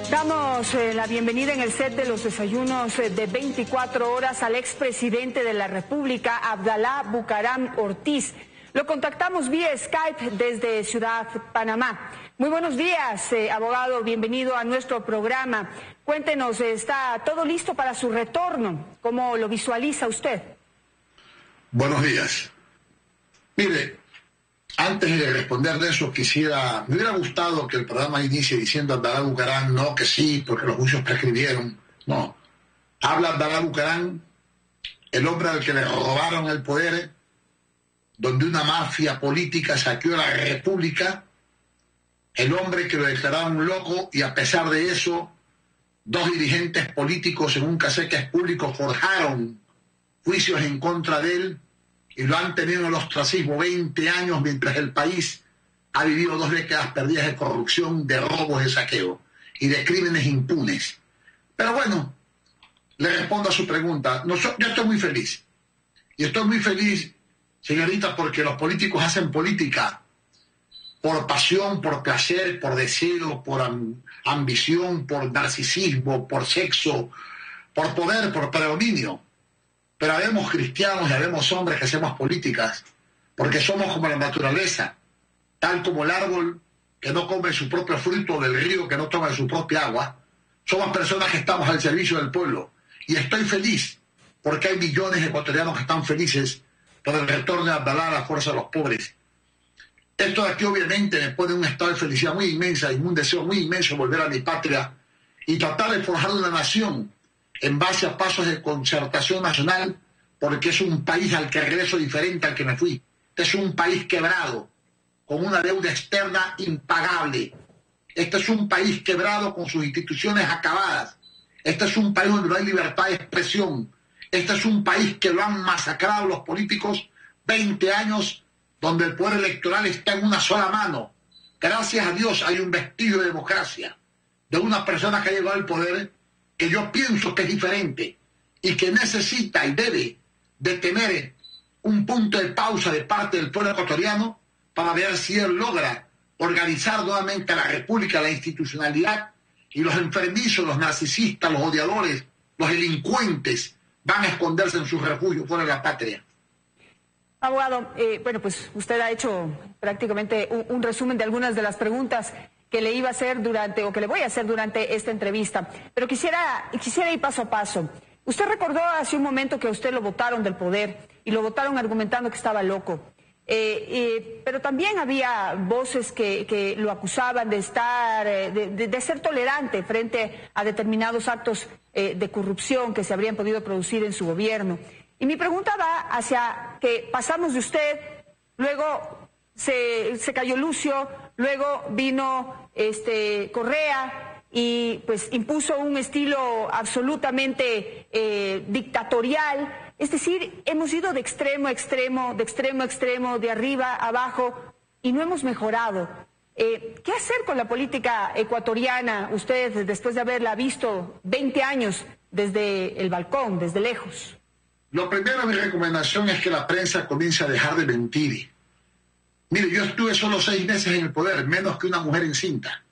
Damos la bienvenida en el set de los desayunos de 24 horas al expresidente de la República, Abdalá Bucaram Ortiz. Lo contactamos vía Skype desde Ciudad Panamá. Muy buenos días, abogado, bienvenido a nuestro programa. Cuéntenos, ¿está todo listo para su retorno? ¿Cómo lo visualiza usted? Buenos días. Mire, antes de responder de eso, me hubiera gustado que el programa inicie diciendo Abdalá Bucaram, no, que sí, porque los juicios prescribieron. No. Habla Abdalá Bucaram, el hombre al que le robaron el poder, donde una mafia política saqueó la república, el hombre que lo declararon un loco y a pesar de eso, dos dirigentes políticos en un caseque público forjaron juicios en contra de él y lo han tenido en el ostracismo 20 años mientras el país ha vivido 2 décadas perdidas de corrupción, de robos, de saqueo y de crímenes impunes. Pero bueno, le respondo a su pregunta. Yo estoy muy feliz. Y estoy muy feliz, señorita, porque los políticos hacen política por pasión, por placer, por deseo, por ambición, por narcisismo, por sexo, por poder, por predominio. Pero habemos cristianos y habemos hombres que hacemos políticas porque somos como la naturaleza, tal como el árbol que no come su propio fruto, del río que no toma su propia agua. Somos personas que estamos al servicio del pueblo. Y estoy feliz porque hay millones de ecuatorianos que están felices por el retorno de Abdalá a la fuerza de los pobres. Esto de aquí obviamente me pone un estado de felicidad muy inmensa y un deseo muy inmenso de volver a mi patria y tratar de forjar una nación en base a pasos de concertación nacional, porque es un país al que regreso diferente al que me fui. Este es un país quebrado, con una deuda externa impagable. Este es un país quebrado con sus instituciones acabadas. Este es un país donde no hay libertad de expresión. Este es un país que lo han masacrado los políticos 20 años, donde el poder electoral está en una sola mano. Gracias a Dios hay un vestigio de democracia, de una persona que ha llegado al poder, que yo pienso que es diferente y que necesita y debe de tener un punto de pausa de parte del pueblo ecuatoriano para ver si él logra organizar nuevamente la república, la institucionalidad, y los enfermizos, los narcisistas, los odiadores, los delincuentes van a esconderse en sus refugios fuera de la patria. Abogado, bueno, pues usted ha hecho prácticamente un resumen de algunas de las preguntas que le iba a hacer que le voy a hacer durante esta entrevista. Pero quisiera ir paso a paso. Usted recordó hace un momento que a usted lo votaron del poder y lo votaron argumentando que estaba loco. Pero también había voces que lo acusaban de ser tolerante frente a determinados actos de corrupción que se habrían podido producir en su gobierno. Y mi pregunta va hacia que pasamos de usted, luego se cayó Lucio, luego vino Correa y pues impuso un estilo absolutamente dictatorial. Es decir, hemos ido de extremo a extremo, de extremo a extremo, de arriba a abajo y no hemos mejorado. ¿Qué hacer con la política ecuatoriana, usted, después de haberla visto 20 años desde el balcón, desde lejos? Lo primero, mi recomendación es que la prensa comience a dejar de mentir. Mire, yo estuve solo 6 meses en el poder, menos que una mujer encinta.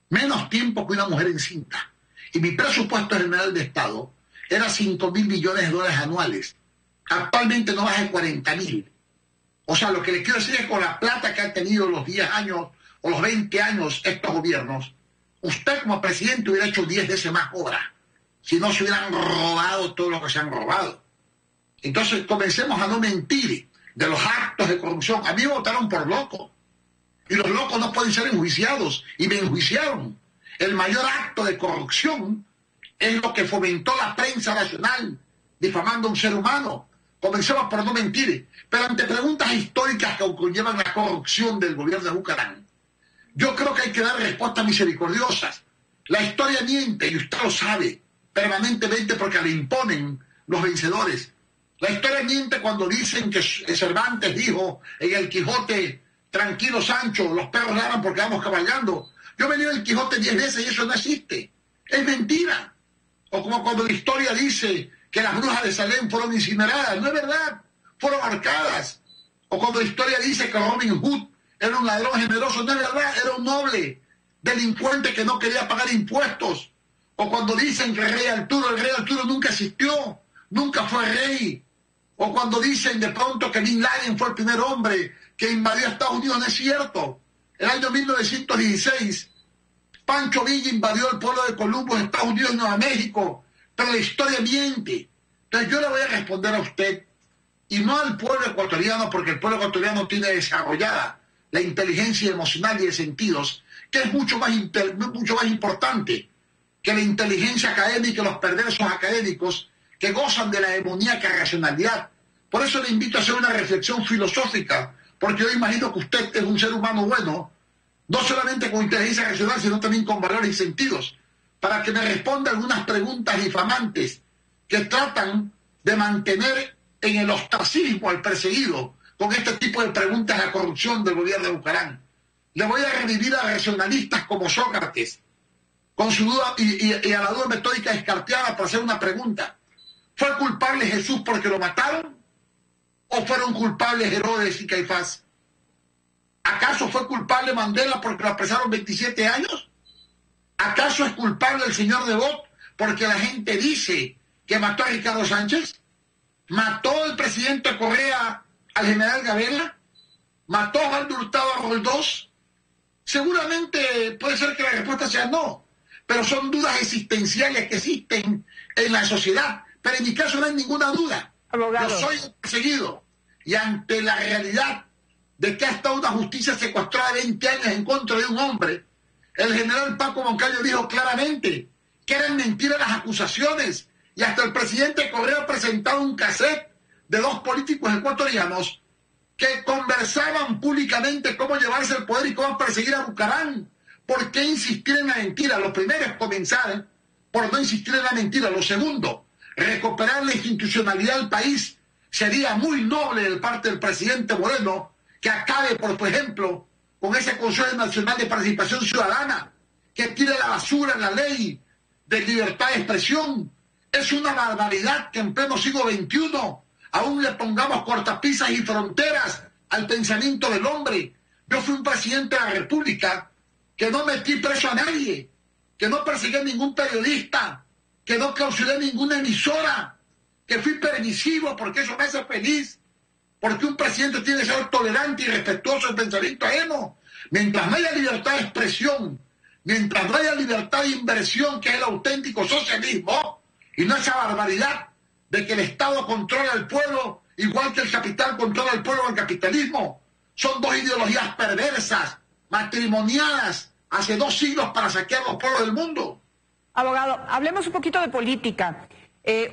Menos tiempo que una mujer encinta. Y mi presupuesto general de Estado era $5.000 millones anuales. Actualmente no baja de 40.000. O sea, lo que le quiero decir es que con la plata que han tenido los 10 años o los 20 años estos gobiernos, usted como presidente hubiera hecho 10 veces más obra, si no se hubieran robado todo lo que se han robado. Entonces comencemos a no mentir de los actos de corrupción. A mí me votaron por loco. Y los locos no pueden ser enjuiciados. Y me enjuiciaron. El mayor acto de corrupción es lo que fomentó la prensa nacional, difamando a un ser humano. Comencemos por no mentir. Pero ante preguntas históricas que conllevan la corrupción del gobierno de Bucaram, yo creo que hay que dar respuestas misericordiosas. La historia miente, y usted lo sabe, permanentemente porque le imponen los vencedores. La historia miente cuando dicen que Cervantes dijo en el Quijote, tranquilo Sancho, los perros ladran porque vamos cabalgando. Yo me leo el Quijote 10 veces y eso no existe. Es mentira. O como cuando la historia dice que las brujas de Salem fueron incineradas. No es verdad. Fueron ahorcadas. O cuando la historia dice que Robin Hood era un ladrón generoso. No es verdad. Era un noble delincuente que no quería pagar impuestos, o cuando dicen que el rey Arturo nunca existió, nunca fue rey, o cuando dicen de pronto que Bin Laden fue el primer hombre que invadió Estados Unidos. No es cierto. El año 1916, Pancho Villa invadió el pueblo de Columbus, Estados Unidos y Nueva México, pero la historia miente. Entonces yo le voy a responder a usted, y no al pueblo ecuatoriano, porque el pueblo ecuatoriano tiene desarrollada la inteligencia emocional y de sentidos, que es mucho más importante que la inteligencia académica y los perversos académicos que gozan de la demoníaca racionalidad. Por eso le invito a hacer una reflexión filosófica, porque yo imagino que usted es un ser humano bueno, no solamente con inteligencia racional, sino también con valores y sentidos, para que me responda algunas preguntas difamantes que tratan de mantener en el ostracismo al perseguido con este tipo de preguntas a la corrupción del gobierno de Bucaram. Le voy a revivir a racionalistas como Sócrates, con su duda y a la duda metódica descarteada para hacer una pregunta. ¿Fue culpable Jesús porque lo mataron? ¿O fueron culpables Herodes y Caifás? ¿Acaso fue culpable Mandela porque lo apresaron 27 años? ¿Acaso es culpable el señor Nebot porque la gente dice que mató a Ricardo Sánchez? ¿Mató el presidente Correa al general Gabela? ¿Mató a Juan Hurtado a Roldós? Seguramente puede ser que la respuesta sea no, pero son dudas existenciales que existen en la sociedad. Pero en mi caso no hay ninguna duda. Abogado. Yo soy perseguido, y ante la realidad de que ha estado una justicia secuestrada de 20 años en contra de un hombre, el general Paco Moncayo dijo claramente que eran mentiras las acusaciones, y hasta el presidente Correa ha presentado un cassette de dos políticos ecuatorianos que conversaban públicamente cómo llevarse el poder y cómo perseguir a Bucaram. ¿Por qué insistir en la mentira? Lo primero es comenzar por no insistir en la mentira. Lo segundo, recuperar la institucionalidad del país. Sería muy noble de parte del presidente Moreno que acabe, por ejemplo, con ese Consejo Nacional de Participación Ciudadana, que tire la basura en la ley de libertad de expresión. Es una barbaridad que en pleno siglo XXI aún le pongamos cortapisas y fronteras al pensamiento del hombre. Yo fui un presidente de la República que no metí preso a nadie, que no perseguí a ningún periodista, que no clausuré ninguna emisora, que fui permisivo porque eso me hace feliz, porque un presidente tiene que ser tolerante y respetuoso del pensamiento ajeno. Mientras no haya libertad de expresión, mientras no haya libertad de inversión, que es el auténtico socialismo, y no esa barbaridad de que el Estado controla al pueblo, igual que el capital controla al pueblo o el capitalismo. Son dos ideologías perversas, matrimoniadas hace 2 siglos para saquear los pueblos del mundo. Abogado, hablemos un poquito de política.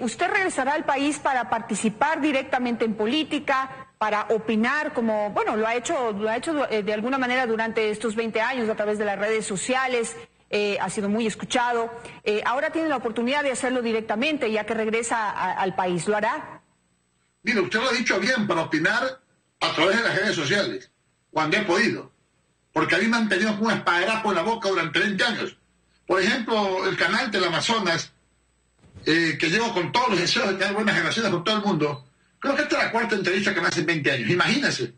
¿Usted regresará al país para participar directamente en política, para opinar, como, bueno, lo ha hecho de alguna manera durante estos 20 años a través de las redes sociales? Ha sido muy escuchado. Ahora tiene la oportunidad de hacerlo directamente, ya que regresa al país. ¿Lo hará? Mire, usted lo ha dicho bien, para opinar a través de las redes sociales, cuando he podido. Porque a mí me han tenido un esparadrapo en la boca durante 20 años. Por ejemplo, el canal del Amazonas, que llevo con todos los deseos de tener buenas relaciones con todo el mundo. Creo que esta es la 4ª entrevista que me hace en 20 años. Imagínense,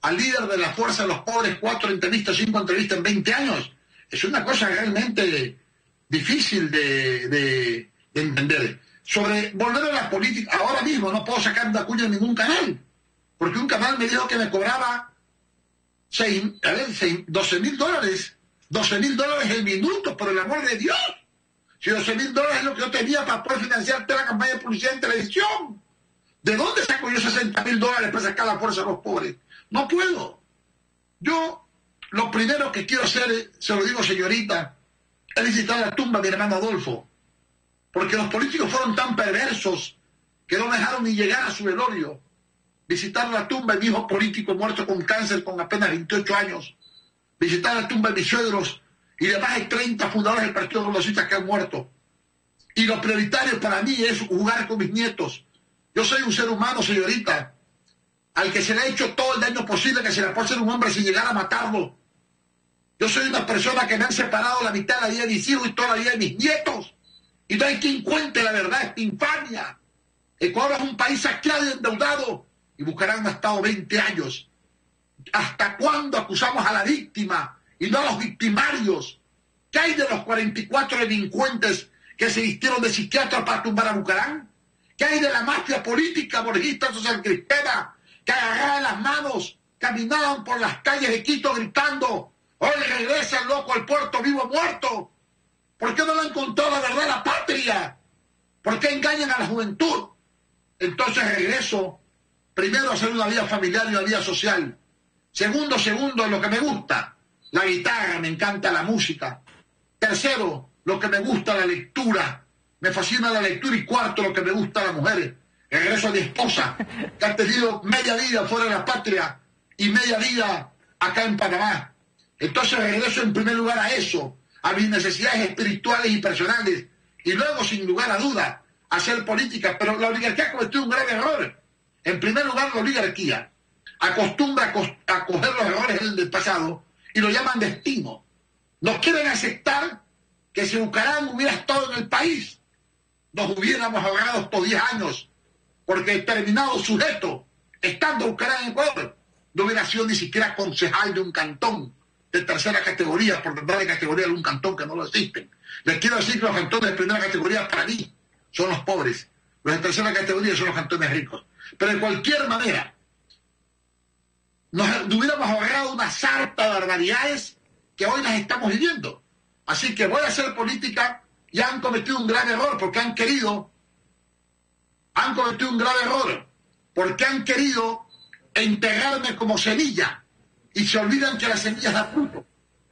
al líder de la Fuerza de los Pobres, 4 entrevistas, 5 entrevistas en 20 años. Es una cosa realmente difícil de entender. Sobre volver a la política, ahora mismo no puedo sacar una cuña en ningún canal, porque un canal me dijo que me cobraba $12,000, $12,000 el minuto, por el amor de Dios. Si $12,000 es lo que yo tenía para poder financiar toda la campaña de publicidad en televisión, ¿de dónde saco yo $60,000 para sacar la Fuerza de los Pobres? No puedo. Yo lo primero que quiero hacer, se lo digo señorita, es visitar la tumba de mi hermano Adolfo, porque los políticos fueron tan perversos que no dejaron ni llegar a su velorio. Visitar la tumba de mi hijo político muerto con cáncer con apenas 28 años, visitar la tumba de mis suegros y de más de 30 fundadores del Partido Progresista que han muerto. Y lo prioritario para mí es jugar con mis nietos. Yo soy un ser humano, señorita, al que se le ha hecho todo el daño posible que se le puede hacer un hombre sin llegar a matarlo. Yo soy una persona que me han separado la mitad de la vida de mis hijos y toda la vida de mis nietos. Y no hay quien cuente la verdad, esta infamia. Ecuador es un país saqueado y endeudado, y Bucaram ha estado 20 años. ¿Hasta cuándo acusamos a la víctima y no a los victimarios? ¿Qué hay de los 44 delincuentes que se vistieron de psiquiatra para tumbar a Bucaram? ¿Qué hay de la mafia política borjista social crispera que agarraban las manos, caminaban por las calles de Quito gritando: hoy regresa el loco al puerto vivo o muerto? ¿Por qué no le han contado la verdad a la patria? ¿Por qué engañan a la juventud? Entonces regreso, primero, a hacer una vida familiar y una vida social. Segundo, lo que me gusta, la guitarra, me encanta la música. Tercero, lo que me gusta, la lectura. Me fascina la lectura. Y cuarto, lo que me gusta, las mujeres. Regreso a mi esposa, que ha tenido media vida fuera de la patria y media vida acá en Panamá. Entonces regreso en primer lugar a eso, a mis necesidades espirituales y personales. Y luego, sin lugar a duda, a hacer política. Pero la oligarquía ha cometido un grave error. En primer lugar, la oligarquía acostumbra a coger los errores del pasado y lo llaman destino. No quieren aceptar que si Bucaram hubiera estado en el país, nos hubiéramos ahorrado estos 10 años, porque determinado sujeto, estando Bucaram en Ecuador, no hubiera sido ni siquiera concejal de un cantón de tercera categoría, por tratar de categoría de un cantón que no lo existen. Les quiero decir que los cantones de primera categoría para mí son los pobres, los de tercera categoría son los cantones ricos. Pero de cualquier manera, nos hubiéramos ahorrado una sarta de barbaridades que hoy las estamos viviendo. Así que voy a hacer política y han cometido un gran error porque han querido enterrarme como semilla y se olvidan que las semillas dan fruto.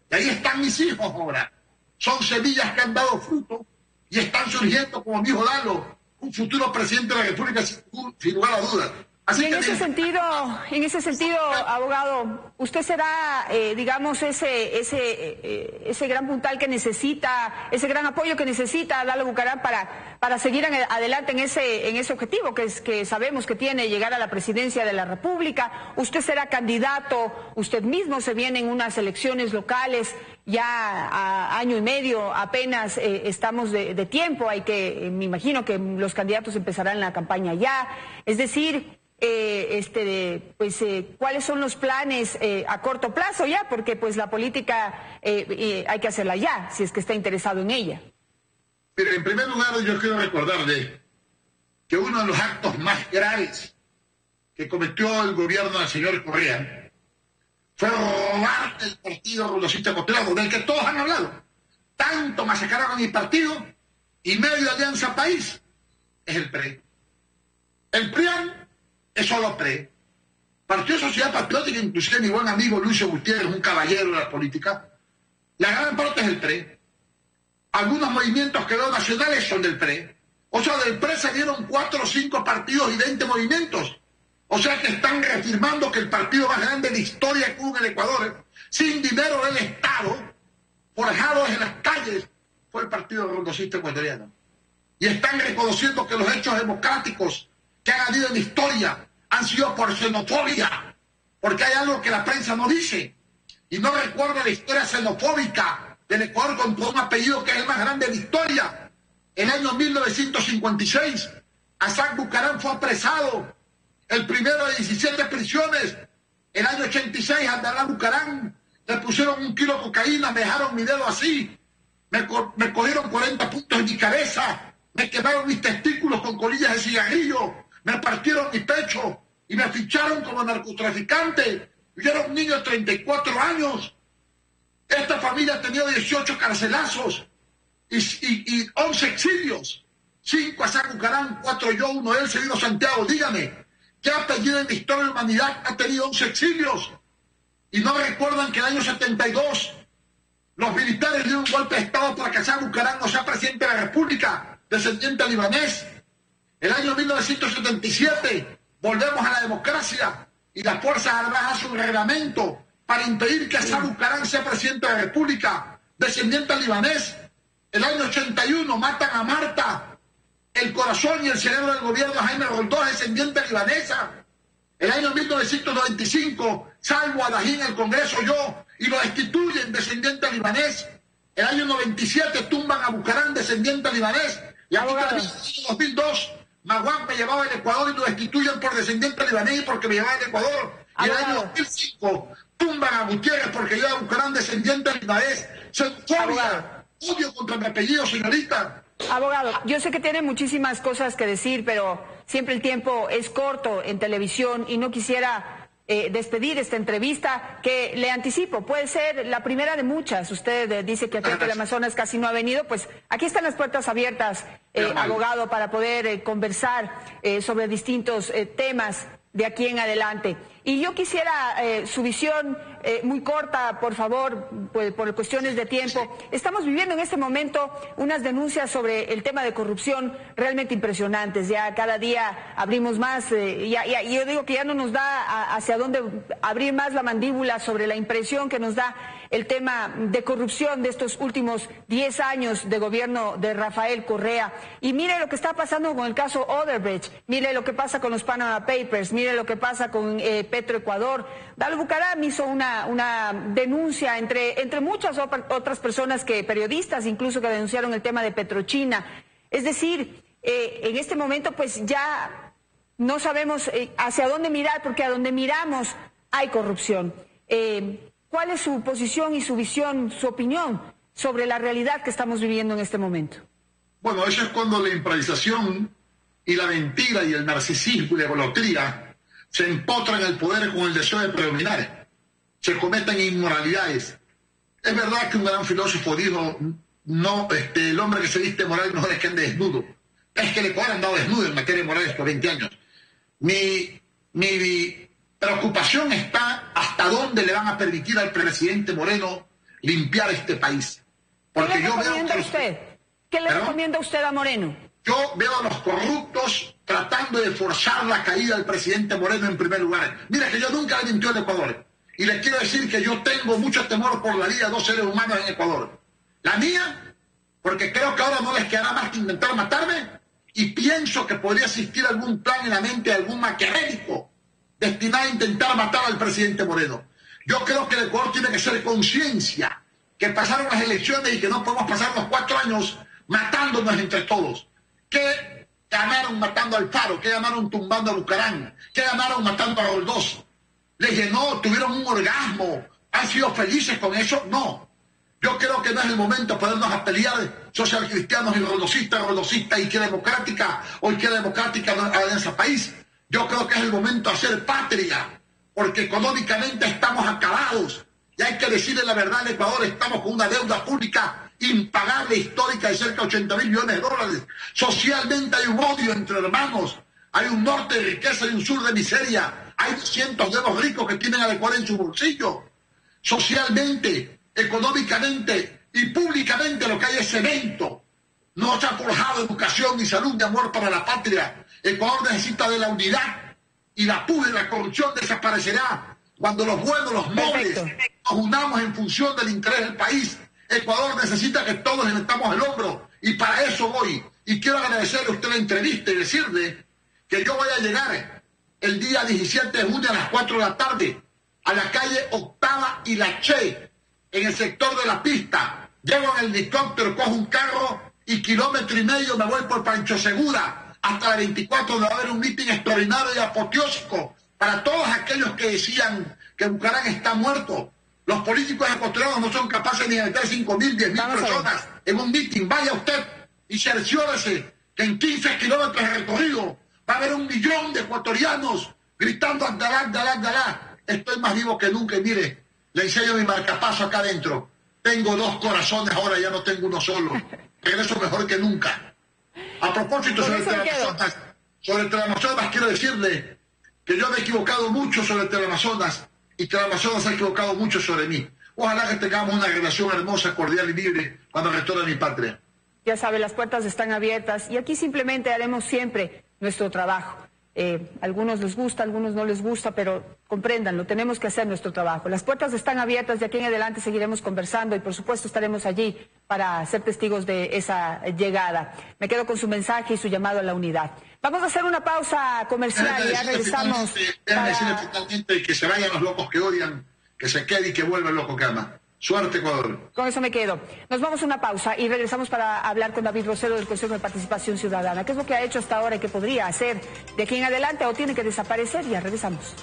Y ahí están mis hijos ahora. Son semillas que han dado fruto y están surgiendo, como mi hijo Lalo, un futuro presidente de la República sin lugar a dudas. Así y en ese sentido, abogado, usted será, digamos, ese gran puntal que necesita, ese gran apoyo que necesita Lalo Bucaram para seguir adelante en ese objetivo que sabemos que tiene, llegar a la presidencia de la República. Usted será candidato, usted mismo se vienen unas elecciones locales, ya a año y medio apenas estamos de tiempo, me imagino que los candidatos empezarán la campaña ya, es decir, ¿cuáles son los planes a corto plazo ya? Porque pues la política hay que hacerla ya, si es que está interesado en ella. Pero en primer lugar yo quiero recordarle que uno de los actos más graves que cometió el gobierno del señor Correa fue robar el partido Rondocista Ecuatoriano, del que todos han hablado. Tanto masacraron a mi partido y medio Alianza País es el PRE. El PRIAN es solo PRE. Partido Sociedad Patriótica, inclusive mi buen amigo Lucio Gutiérrez, un caballero de la política, la gran parte es el PRE. Algunos movimientos que veo nacionales son del PRE. O sea, del PRE salieron 4 o 5 partidos y 20 movimientos. O sea que están reafirmando que el partido más grande de la historia que hubo en el Ecuador, sin dinero del Estado, forjados en las calles, fue el Partido Rondocista Ecuatoriano. Y están reconociendo que los hechos democráticos que han habido en la historia han sido por xenofobia, porque hay algo que la prensa no dice, y no recuerda la historia xenofóbica del Ecuador con un apellido que es el más grande de la historia. En el año 1956, Hassan Bucaram fue apresado, el primero de 17 prisiones. En el año 86, a Abdalá Bucaram le pusieron 1 kilo de cocaína, me dejaron mi dedo así, me cogieron 40 puntos en mi cabeza, me quemaron mis testículos con colillas de cigarrillo, me partieron mi pecho y me ficharon como narcotraficante. Yo era un niño de 34 años. Esta familia ha tenido 18 carcelazos y 11 exilios. 5 a Hassan Bucaram, 4 yo, 1 él, seguido Santiago. Dígame, ¿qué apellido en la historia de la humanidad ha tenido 11 exilios? Y no recuerdan que en el año 72 los militares dieron un golpe de Estado para que Hassan Bucaram no sea presidente de la República, descendiente libanés. El año 1977 volvemos a la democracia y las Fuerzas Armadas hacen un reglamento para impedir que Hassan Bucaram sea presidente de la República, descendiente libanés. El año 81 matan a Marta, el corazón y el cerebro del gobierno de Jaime Roldós, descendiente libanesa. El año 1995 salvo a Dajín el Congreso yo y lo destituyen, descendiente libanés. El año 97 tumban a Bucaram, descendiente libanés. Y aquí también en el año 2002 Maguán me llevaba al Ecuador y lo destituyen por descendiente libanés y porque me llevaba al Ecuador. Y en el año 2005 tumban a Gutiérrez porque yo era un gran descendiente de Linares. Xenofobia, odio contra mi apellido, señorita. Abogado, yo sé que tiene muchísimas cosas que decir, pero siempre el tiempo es corto en televisión y no quisiera despedir esta entrevista que le anticipo, puede ser la primera de muchas. Usted dice que aquí en Teleamazonas casi no ha venido, pues aquí están las puertas abiertas, abogado, para poder conversar sobre distintos temas de aquí en adelante. Y yo quisiera su visión muy corta, por favor, pues, por cuestiones de tiempo. Estamos viviendo en este momento unas denuncias sobre el tema de corrupción realmente impresionantes. Ya cada día abrimos más, yo digo que ya no nos da hacia dónde abrir más la mandíbula sobre la impresión que nos da el tema de corrupción de estos últimos 10 años de gobierno de Rafael Correa. Y mire lo que está pasando con el caso Odebrecht, mire lo que pasa con los Panama Papers, mire lo que pasa con Petroecuador. Dalo Bucaram hizo una denuncia entre muchas otras personas, periodistas incluso, que denunciaron el tema de Petrochina. Es decir, en este momento pues ya no sabemos hacia dónde mirar, porque a donde miramos hay corrupción. ¿Cuál es su posición y su visión, su opinión sobre la realidad que estamos viviendo en este momento? Bueno, eso es cuando la improvisación y la mentira y el narcisismo y la golotría se empotran el poder con el deseo de predominar, se cometen inmoralidades. Es verdad que un gran filósofo dijo, no, el hombre que se viste moral no es que ande desnudo, es que el Ecuador ha andado desnudo en materia moral estos 20 años. Mi preocupación está hasta dónde le van a permitir al presidente Moreno limpiar este país. Porque ¿Qué le recomienda usted? ¿Qué le recomienda usted a Moreno? Yo veo a los corruptos tratando de forzar la caída del presidente Moreno en primer lugar. Mira que yo nunca le mintió en Ecuador. Y les quiero decir que yo tengo mucho temor por la vida de 2 seres humanos en Ecuador. La mía, porque creo que ahora no les quedará más que intentar matarme, y pienso que podría existir algún plan en la mente de algún maquiavélico destinado a intentar matar al presidente Moreno. Yo creo que el Ecuador tiene que ser conciencia que pasaron las elecciones y que no podemos pasar los 4 años matándonos entre todos. ¿Qué ganaron matando al Faro? ¿Qué ganaron tumbando a Bucaram? ¿Qué ganaron matando a Roldós? ¿Les llenó? ¿Tuvieron un orgasmo? ¿Han sido felices con eso? No. Yo creo que no es el momento de ponernos a pelear social cristianos y roldosistas, izquierda democrática o izquierda democrática Alianza País. Yo creo que es el momento de hacer patria, porque económicamente estamos acabados. Y hay que decirle la verdad, al Ecuador estamos con una deuda pública impagable, histórica, de cerca de 80.000 millones de dólares. Socialmente hay un odio entre hermanos, hay un norte de riqueza y un sur de miseria. Hay cientos de los ricos que tienen al Ecuador en su bolsillo. Socialmente, económicamente y públicamente lo que hay es cemento. No se ha forjado educación, ni salud, ni amor para la patria. Ecuador necesita de la unidad, y la purga y la corrupción desaparecerá cuando los buenos, los nobles, nos unamos en función del interés del país. Ecuador necesita que todos le metamos el hombro, y para eso voy. Y quiero agradecerle a usted la entrevista y decirle que yo voy a llegar el día 17 de junio a las 4 de la tarde a la calle Octava y La Che, en el sector de la pista. Llego en el helicóptero, cojo un carro y 1,5 kilómetros me voy por Pancho Segura hasta la 24, donde va a haber un mitin extraordinario y apoteósico para todos aquellos que decían que Bucaram está muerto. Los políticos ecuatorianos no son capaces ni de meter 5.000, 10.000 personas en un mitin. Vaya usted y cerciórese que en 15 kilómetros de recorrido va a haber 1 millón de ecuatorianos gritando Abdalá, Abdalá, Abdalá. Estoy más vivo que nunca, y mire, le enseño mi marcapaso acá adentro. Tengo 2 corazones, ahora ya no tengo uno solo. Regreso mejor que nunca. A propósito, sobre Teleamazonas, quiero decirle que yo me he equivocado mucho sobre Teleamazonas, y Teleamazonas ha equivocado mucho sobre mí. Ojalá que tengamos una relación hermosa, cordial y libre cuando retorne a mi patria. Ya sabe, las puertas están abiertas y aquí simplemente haremos siempre nuestro trabajo. Algunos les gusta, algunos no les gusta, pero compréndanlo, tenemos que hacer nuestro trabajo. Las puertas están abiertas, de aquí en adelante seguiremos conversando y por supuesto estaremos allí para ser testigos de esa llegada. Me quedo con su mensaje y su llamado a la unidad. Vamos a hacer una pausa comercial y ya regresamos. Déjame decirle finalmente que se vayan los locos que odian, que se quede y que vuelva el loco que ama. Suerte, Ecuador. Con eso me quedo. Nos vamos a una pausa y regresamos para hablar con David Rosero del Consejo de Participación Ciudadana. ¿Qué es lo que ha hecho hasta ahora y qué podría hacer de aquí en adelante o tiene que desaparecer? Ya regresamos.